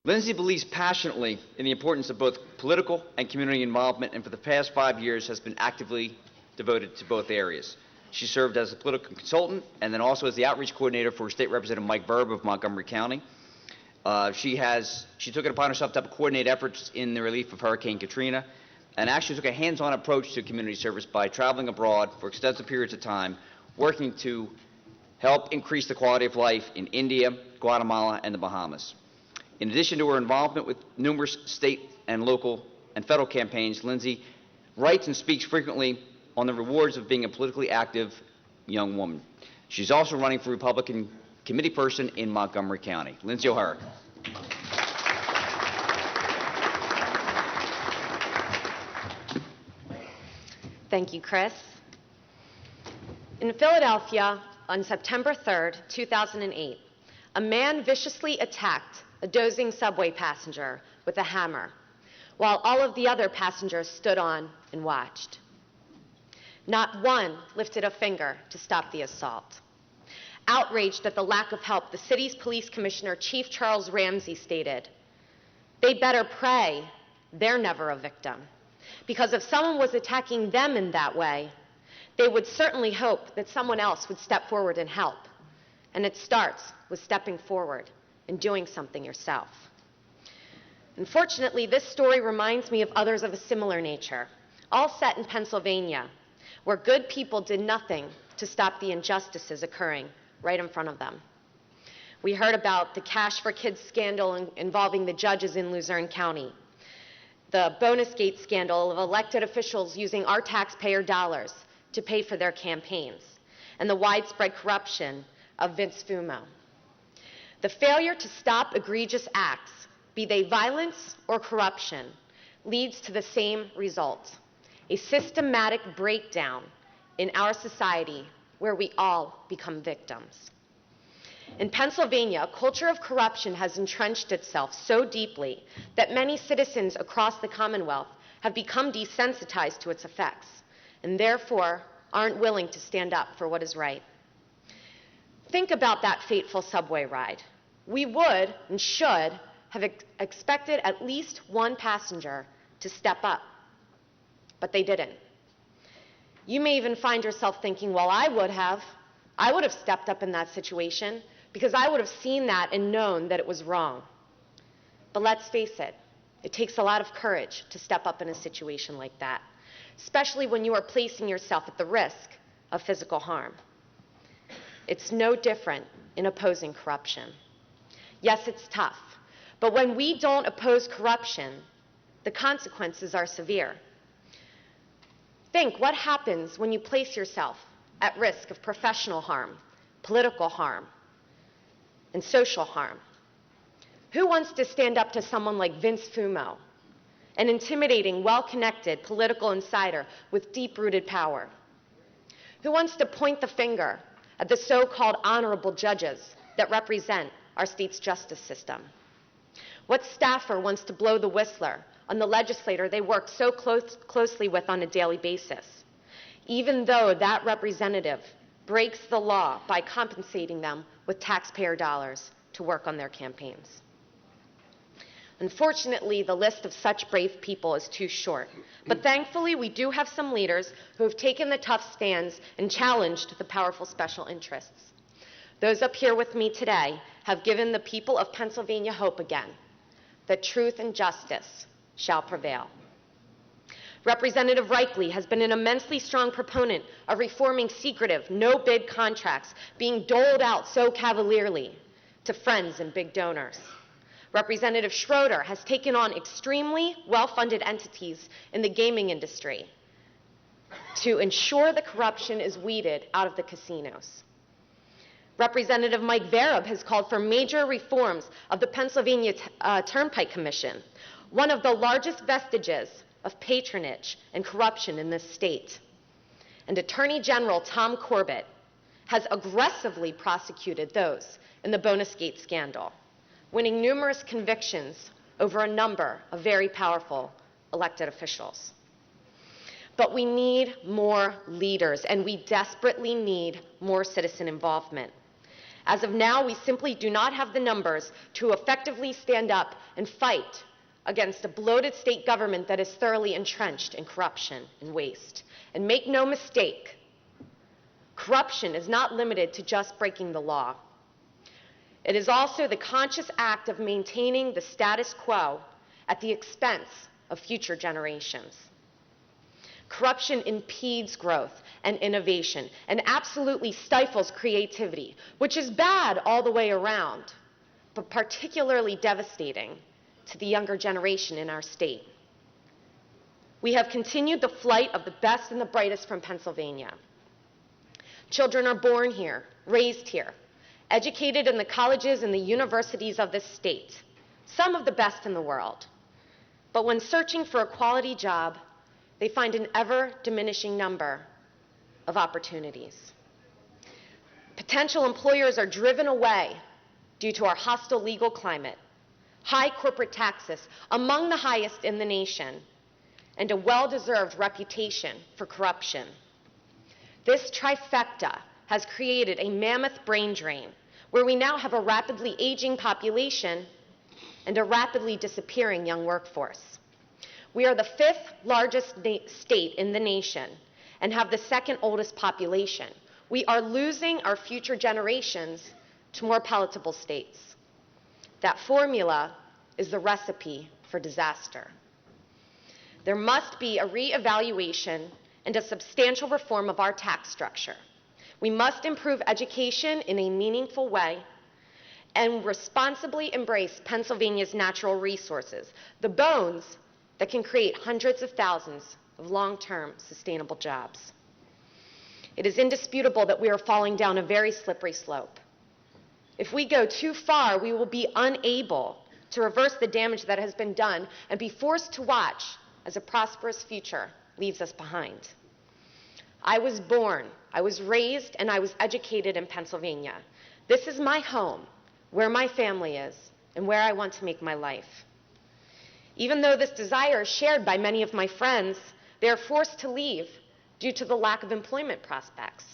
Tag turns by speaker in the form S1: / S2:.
S1: Lyndsay believes passionately in the importance of both political and community involvement, and for the past 5 years has been actively devoted to both areas. She served as a political consultant and then also as the outreach coordinator for State Representative Mike Verb of Montgomery County. She took it upon herself to help coordinate efforts in the relief of Hurricane Katrina, and actually took a hands-on approach to community service by traveling abroad for extensive periods of time, working to help increase the quality of life in India, Guatemala, and the Bahamas. In addition to her involvement with numerous state and local and federal campaigns, Lyndsay writes and speaks frequently on the rewards of being a politically active young woman. She's also running for Republican committee person in Montgomery County. Lyndsay O'Herrick.
S2: Thank you, Chris. In Philadelphia, on September 3rd, 2008, a man viciously attacked a dozing subway passenger with a hammer, while all of the other passengers stood on and watched. Not one lifted a finger to stop the assault. Outraged at the lack of help, the city's police commissioner, Chief Charles Ramsey, stated, "They better pray they're never a victim, because if someone was attacking them in that way, they would certainly hope that someone else would step forward and help. And it starts with stepping forward and doing something yourself." Unfortunately, this story reminds me of others of a similar nature, all set in Pennsylvania, where good people did nothing to stop the injustices occurring right in front of them. We heard about the Cash for Kids scandal involving the judges in Luzerne County, the bonus gate scandal of elected officials using our taxpayer dollars to pay for their campaigns, and the widespread corruption of Vince Fumo. The failure to stop egregious acts, be they violence or corruption, leads to the same result: a systematic breakdown in our society where we all become victims. In Pennsylvania, a culture of corruption has entrenched itself so deeply that many citizens across the Commonwealth have become desensitized to its effects and therefore aren't willing to stand up for what is right. Think about that fateful subway ride. We would and should have expected at least one passenger to step up, but they didn't. You may even find yourself thinking, well, I would have stepped up in that situation because I would have seen that and known that it was wrong. But let's face it, it takes a lot of courage to step up in a situation like that, especially when you are placing yourself at the risk of physical harm. It's no different in opposing corruption. Yes, it's tough, but when we don't oppose corruption, the consequences are severe. Think what happens when you place yourself at risk of professional harm, political harm, and social harm. Who wants to stand up to someone like Vince Fumo, an intimidating, well-connected political insider with deep-rooted power? Who wants to point the finger at the so-called honorable judges that represent our state's justice system? What staffer wants to blow the whistler on the legislator they work so closely with on a daily basis, even though that representative breaks the law by compensating them with taxpayer dollars to work on their campaigns? Unfortunately, the list of such brave people is too short, but thankfully we do have some leaders who have taken the tough stands and challenged the powerful special interests. Those up here with me today have given the people of Pennsylvania hope again, that truth and justice shall prevail. Representative Reichley has been an immensely strong proponent of reforming secretive, no-bid contracts being doled out so cavalierly to friends and big donors. Representative Schroeder has taken on extremely well-funded entities in the gaming industry to ensure the corruption is weeded out of the casinos. Representative Mike Verb has called for major reforms of the Pennsylvania Turnpike Commission, one of the largest vestiges of patronage and corruption in this state. And Attorney General Tom Corbett has aggressively prosecuted those in the bonus gate scandal, winning numerous convictions over a number of very powerful elected officials. But we need more leaders, and we desperately need more citizen involvement. As of now, we simply do not have the numbers to effectively stand up and fight against a bloated state government that is thoroughly entrenched in corruption and waste. And make no mistake, corruption is not limited to just breaking the law. It is also the conscious act of maintaining the status quo at the expense of future generations. Corruption impedes growth and innovation and absolutely stifles creativity, which is bad all the way around, but particularly devastating to the younger generation in our state. We have continued the flight of the best and the brightest from Pennsylvania. Children are born here, raised here, educated in the colleges and the universities of this state, some of the best in the world. But when searching for a quality job, they find an ever-diminishing number of opportunities. Potential employers are driven away due to our hostile legal climate, high corporate taxes, among the highest in the nation, and a well-deserved reputation for corruption. This trifecta has created a mammoth brain drain, where we now have a rapidly aging population and a rapidly disappearing young workforce. We are the 5th largest state in the nation and have the 2nd oldest population. We are losing our future generations to more palatable states. That formula is the recipe for disaster. There must be a reevaluation and a substantial reform of our tax structure. We must improve education in a meaningful way and responsibly embrace Pennsylvania's natural resources, the bones that can create hundreds of thousands of long-term sustainable jobs. It is indisputable that we are falling down a very slippery slope. If we go too far, we will be unable to reverse the damage that has been done and be forced to watch as a prosperous future leaves us behind. I was born, I was raised, and I was educated in Pennsylvania. This is my home, where my family is, and where I want to make my life. Even though this desire is shared by many of my friends, they are forced to leave due to the lack of employment prospects.